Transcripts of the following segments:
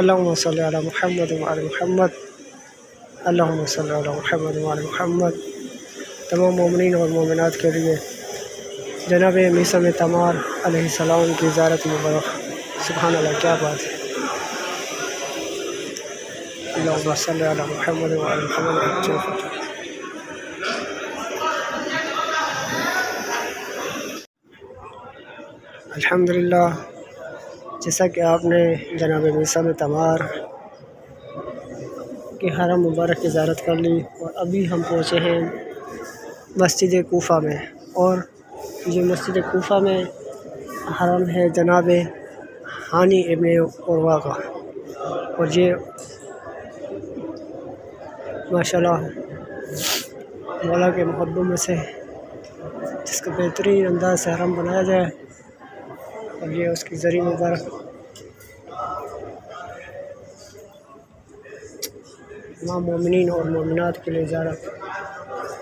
اللهم صل علی محمد وعلی محمد، اللهم صل علی محمد وعلی محمد۔ تمام مومنین اور مومنات کے لیے جناب میثم تمار علیہ السلام کی زیارت مبارک۔ سبحان اللہ، کیا بات ہے۔ اللهم صل علی محمد وعلی محمد۔ الحمدللہ، جیسا کہ آپ نے جناب میثم تمار کے حرم مبارک کی زیارت کر لی، اور ابھی ہم پہنچے ہیں مسجد کوفہ میں، اور یہ مسجد کوفہ میں حرم ہے جناب ہانی ابن عروہ کا، اور یہ ماشاءاللہ مولا کے محبوب میں سے جس کا بہترین انداز سے حرم بنایا جائے، اور یہ اس کی زری مبارک۔ تمام مومنین اور مومنات کے لیے زیارت۔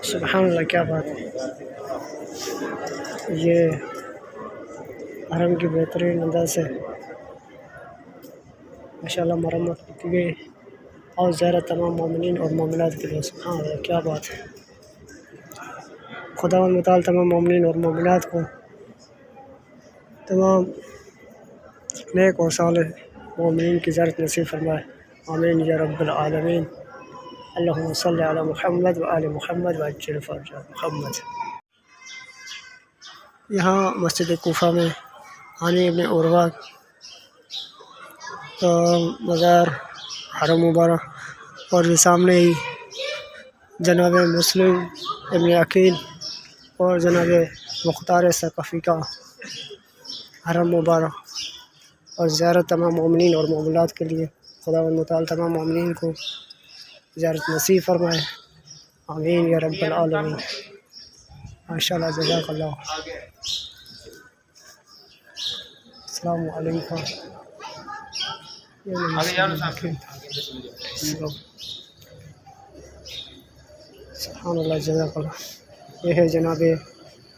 سبحان اللہ، کیا بات ہے۔ یہ حرم کی بہترین انداز سے ماشاءاللہ مرمت کی گئی، اور زیارت تمام مومنین اور مومنات کے لیے۔ سبحان اللہ، کیا بات ہے۔ خداوند متعال تمام مومنین اور مومنات کو تمام نیک اور صالح مومنین کی زیارت نصیب فرمائے، آمین یا رب العالمین۔ اللہم صلی علی محمد وآل محمد وعجل فرج محمد۔ یہاں مسجد کوفہ میں ہانی ابن عروہ کا مزار حرم مبارک، اور یہ سامنے ہی جناب مسلم ابن عقیل اور جناب مختار ثقفی کا حرم مبارک، اور زیارت تمام مومنین اور مومنات کے لیے۔ خداوند متعال تمام مومنین کو زیارت نصیب فرمائے، آمین یا رب العالمین۔ ماشاءاللہ، جزاک اللہ۔ السلام علیکم۔ سبحان اللہ، جزاک اللہ۔ یہ ہے جناب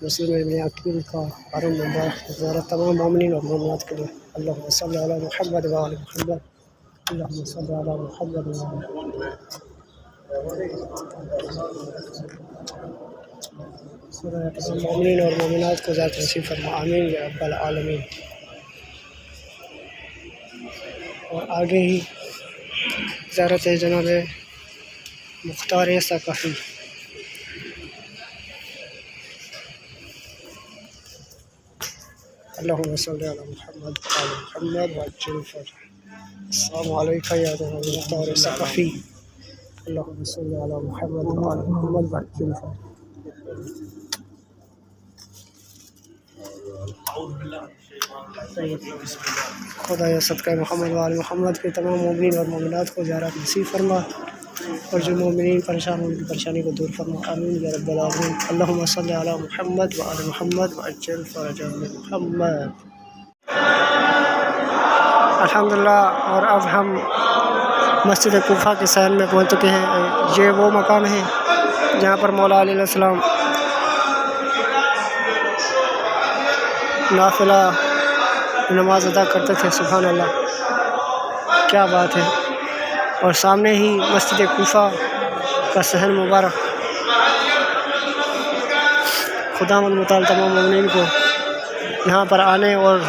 مسلم ابن عقیل کا حرم مبارک، زیارت تمام مومنین اور مومنات کے لیے۔ اللہم صلی علی محمد وآل محمد، اللہم صلی علی محمد وآل محمد۔ تمام مومنین اور مومنات کو زیارت نصیب فرما، آمین یا رب العالمین۔ اور آگے ہی زیارت ہے جناب مختار ثقفی۔ اللہم صلی علی محمد وآل محمد وعجل فرج۔ السلام علیکم یا جناب مختار ثقفی، اللہم صلی علی محمد وآل محمد وعجل فرج۔ خدا یا صدقہ محمد وآل محمد کے تمام مومنین اور مومنات کو زیارت نصیب فرما، اور جو مومنین پریشان ہیں ان کی پریشانی کو دور فرما، آمین یا رب العالمین۔ اللہم صلی علی محمد وآل محمد وعجل فرجهم محمد۔ الحمدللہ، اور اب ہم مسجد کوفہ کے سہن میں پہنچ چکے ہیں۔ یہ وہ مقام ہے جہاں پر مولا علیہ السلام نافلہ نماز ادا کرتے تھے۔ سبحان اللہ، کیا بات ہے۔ اور سامنے ہی مسجد کوفہ کا صحن مبارک۔ خداوند متعال تمام مومنین کو یہاں پر آنے اور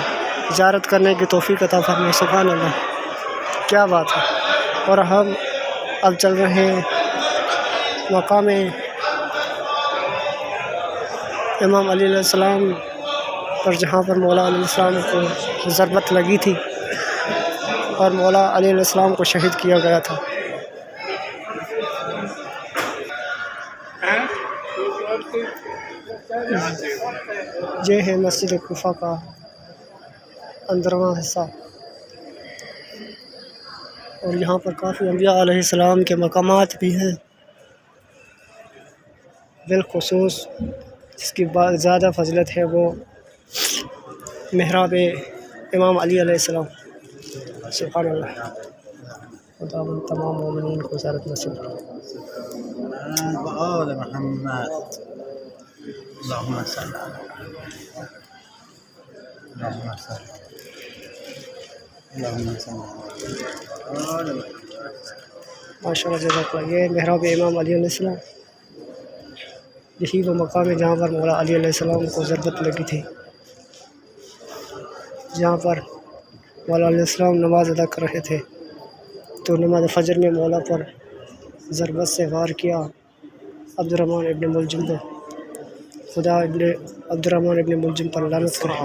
زیارت کرنے کی توفیق عطا فرمائے۔ سبحان اللہ، کیا بات ہے۔ اور ہم اب چل رہے ہیں مقام امام علی علیہ السلام پر، جہاں پر مولا علیہ السلام کو ضربت لگی تھی اور مولا علیہ السلام کو شہید کیا گیا تھا۔ یہ ہے مسجد کوفہ کا اندرواں حصہ، اور یہاں پر کافی انبیاء علیہ السلام کے مقامات بھی ہیں، بالخصوص جس کی زیادہ فضیلت ہے وہ محراب امام علی علیہ السلام۔ سبحان اللہ، خداوند تمام مومنین کو زیارت نصیب وآل محمد۔ اللہم صلی علی محمد، اللہم صلی اللهم صل ماشاء اللہ جزاک اللہ. یہ محراب امام علی علیہ السلام، یہی وہ مقام ہے جہاں پر مولا علی علیہ السلام کو ضربت لگی تھی، جہاں پر مولا علیہ السلام نماز ادا کر رہے تھے تو نماز فجر میں مولا پر ضربت سے وار کیا عبد الرحمن ابن ملجم نے. خدا عبد الرحمن ابن ملجم پر لعنت کرے.